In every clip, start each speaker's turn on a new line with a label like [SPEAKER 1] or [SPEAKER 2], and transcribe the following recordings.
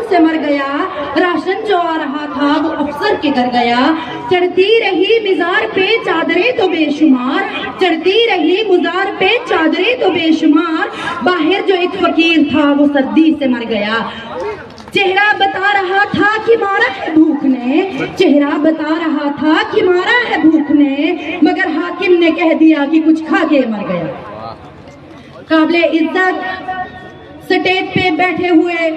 [SPEAKER 1] से मर गया, राशन जो आ रहा था वो अफसर के घर गया। चढ़ती रही मिज़ार पे चादरें तो बेशुमार, चढ़ती रही मुज़ार पे चादरें तो बेशुमार, बाहर जो एक फकीर था वो सर्दी से मर गया। चेहरा बता रहा था कि मारा है भूख ने, चेहरा बता रहा था कि मारा है भूख ने, मगर हाकिम ने कह दिया कि कुछ खा के मर गया। काबिले इज्जत स्टेज पे बैठे हुए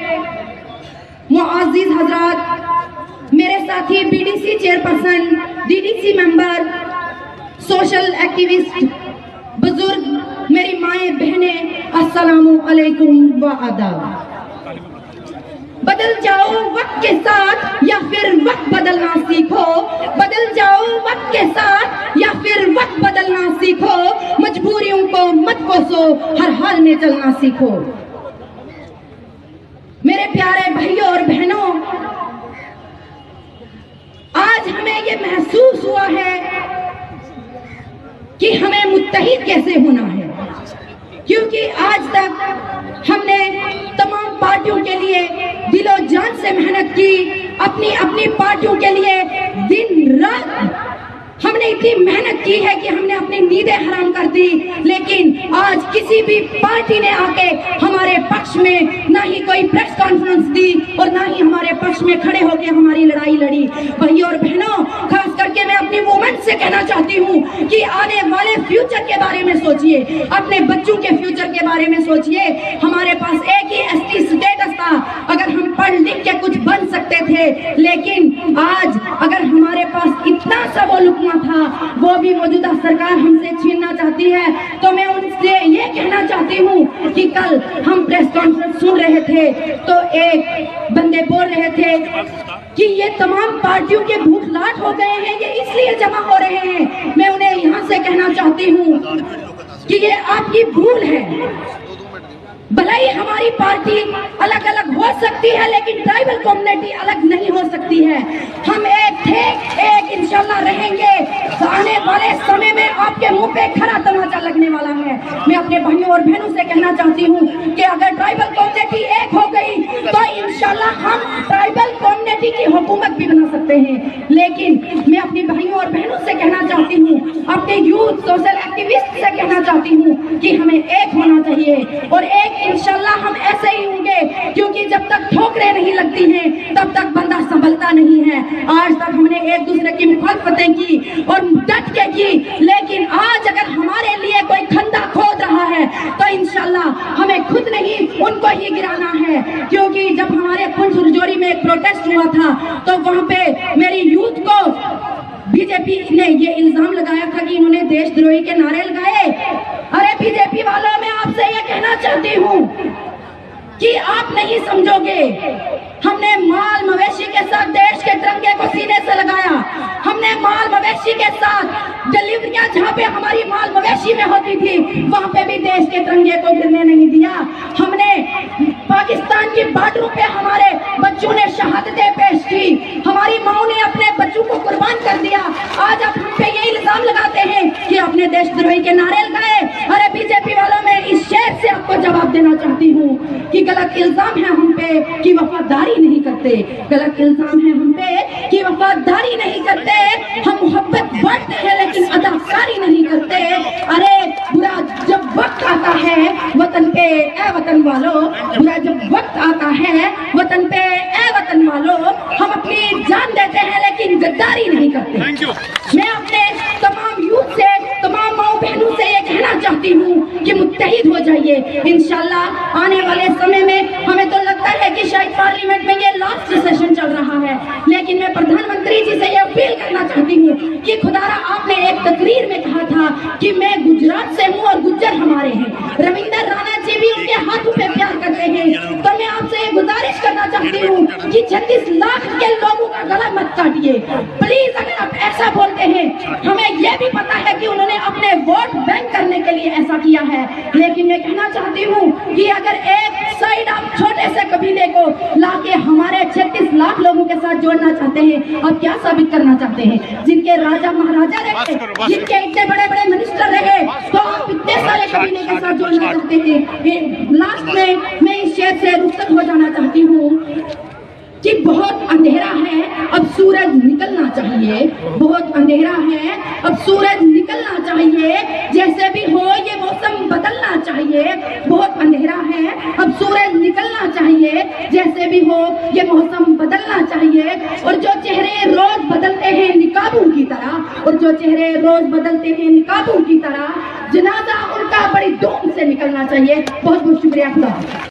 [SPEAKER 1] मुअज़्ज़िज़ हजरात, मेरे साथी BDC chairperson, DDC member, social activist, बुजुर्ग, मेरी माएँ बहनें, अस्सलामु अलैकुम व आदाब। बदल जाओ वक्त के साथ या फिर वक्त बदलना सीखो, बदल जाओ वक्त के साथ या फिर वक्त बदलना सीखो, मजबूरियों को मत कोसो, हर हाल में चलना सीखो। मेरे प्यारे भाइयों और बहनों, आज हमें ये महसूस हुआ है कि हमें मुत्तहिद कैसे होना है, क्योंकि आज तक हमने तमाम पार्टियों के लिए दिलो जान से मेहनत की, अपनी अपनी पार्टियों के लिए दिन रात हमने इतनी मेहनत की है कि हमने अपनी नींदें हराम कर दी, लेकिन आज किसी भी पार्टी ने आके हमारे पक्ष में ना ही कोई प्रेस कॉन्फ्रेंस दी और ना ही हमारे पक्ष में खड़े होकर हमारी लड़ाई लड़ी। भाइयों और बहनों, खास करके मैं अपनी वुमेन से कहना चाहती हूँ कि आने वाले फ्यूचर के बारे में सोचिए, अपने बच्चों के फ्यूचर के बारे में सोचिए। हमारे पास एक ही एसटी स्टेटस था, अगर हम पढ़ लिख के कुछ बन सकते थे, लेकिन आज अगर हमारे पास इतना सा वो लुकमा था, वो भी मौजूदा सरकार हमसे छीनना चाहती है। तो मैं उनसे ये कहना चाहती हूँ कि कल हम प्रेस कॉन्फ्रेंस सुन रहे थे तो एक बंदे बोल रहे थे कि ये तमाम पार्टियों के भूख लाट हो गए हैं, ये इसलिए जमा हो रहे हैं। मैं उन्हें यहाँ से कहना चाहती हूँ कि ये आपकी भूल है। भले ही हमारी पार्टी अलग अलग हो सकती है, लेकिन ट्राइबल कम्युनिटी अलग नहीं हो सकती है। हम एक थे, एक इंशाल्लाह रहेंगे। आने वाले समय में आपके मुंह पे खरा तमाचा लगने वाला है। मैं अपने भाइयों और बहनों से कहना चाहती हूँ कि अगर ट्राइबल कम्युनिटी एक हो गई तो इंशाल्लाह हम ट्राइबल कम्युनिटी की हुकूमत भी बना सकते हैं। लेकिन मैं अपनी भाइयों और बहनों से कहना चाहती हूँ, अपने यूथ सोशल एक्टिविस्ट से कहना चाहती हूँ कि हमें एक होना चाहिए और एक इंशाल्लाह हम ऐसे ही होंगे, क्योंकि जब तक ठोकरें नहीं लगती हैं तब तक बंदा संभलता नहीं है। आज तक हमने एक दूसरे की मुखालफतें की और डट के की, लेकिन आज अगर हमारे लिए कोई खंदा खोद रहा है तो इंशाल्लाह हमें खुद नहीं उनको ही गिराना है। क्योंकि जब हमारे पुंछ रजौरी में एक प्रोटेस्ट हुआ था तो वहाँ पे मेरी यूथ को बीजेपी ने ये इल्जाम लगाया था कि इन्होंने देशद्रोही के नारे लगाए। अरे बीजेपी वालों, मैं आपसे ये कहना चाहती हूँ कि आप नहीं समझोगे। हमने माल मवेशी के साथ देश के तिरंगे को सीने से लगाया। हमने माल मवेशी के साथ डिलीवरियां जहाँ पे हमारी माल मवेशी में होती थी वहाँ पे भी देश के तिरंगे को गिरने नहीं दिया। हमने पाकिस्तान की बॉर्डरों पे हमारे बच्चों ने शहादतें पेश की, हमारी माओ ने अपने बच्चों को कुर्बान कर दिया। आज आप हम पे ये इल्जाम लगाते हैं कि आपने देशद्रोही के नारे लगाए। अरे बीजेपी वालों, मैं इस शेर से आपको जवाब देना चाहती हूँ कि गलत इल्जाम है हम पे कि वफादारी नहीं करते, गलत इल्जाम है हम पे कि वफादारी नहीं करते। हम मोहब्बत बांटते हैं लेकिन अदाकारी नहीं करते। अरे बुरा जब वक्त आता है वतन पे, ए वतन वालों, बुरा जब वक्त आता है वतन पे, ए वतन वालों, हम अपनी जान देते हैं लेकिन गद्दारी नहीं करते। मैं अपने तमाम यूथ से, तमाम माओ बहनों से ये कहना चाहती हूँ कि मुत्तहिद हो जाइए। इंशाल्लाह आने वाले समय में हमें तो लगता है कि शायद पार्लियामेंट में ये लास्ट सेशन चल रहा है, लेकिन मैं प्रधानमंत्री जी से ये अपील करना चाहती हूँ कि खुदारा आपने एक तकरीर में कहा था कि मैं गुजरात से हूँ और गुज्जर हमारे हैं। रविंदर राणा जी भी उनके हाथों पे प्यार करते हैं। तो मैं आपसे ये गुजारिश करना चाहती हूँ कि 36 लाख के लोगों का गला मत काटिए प्लीज। अगर आप ऐसा बोलते हैं, हमें यह भी पता है कि उन्होंने अपने वोट बैंक करने के लिए ऐसा किया है, लेकिन मैं कहना चाहती हूँ कि अगर एक साइड आप छोटे से कबीले को लाके हमारे 36 लाख लोगों के साथ जोड़ना चाहते हैं, आप क्या साबित करना चाहते हैं? जिनके राजा महाराजा रहे, जिनके इतने बड़े बड़े मिनिस्टर रहे, तो आप इतने सारे कबीले के साथ जोड़ना चाहते हैं। लास्ट में मैं इस शेर से रुखसत हो जाना चाहती हूँ चाहिए, बहुत अंधेरा है, अब सूरज निकलना चाहिए, जैसे भी हो ये मौसम बदलना चाहिए। बहुत अंधेरा है, अब सूरज निकलना चाहिए, जैसे भी हो ये मौसम बदलना चाहिए। और जो चेहरे रोज बदलते हैं निकाबों की तरह, और जो चेहरे रोज बदलते हैं निकाबों की तरह, जनाजा उनका बड़ी धूम से निकलना चाहिए। बहुत बहुत शुक्रिया खुदा।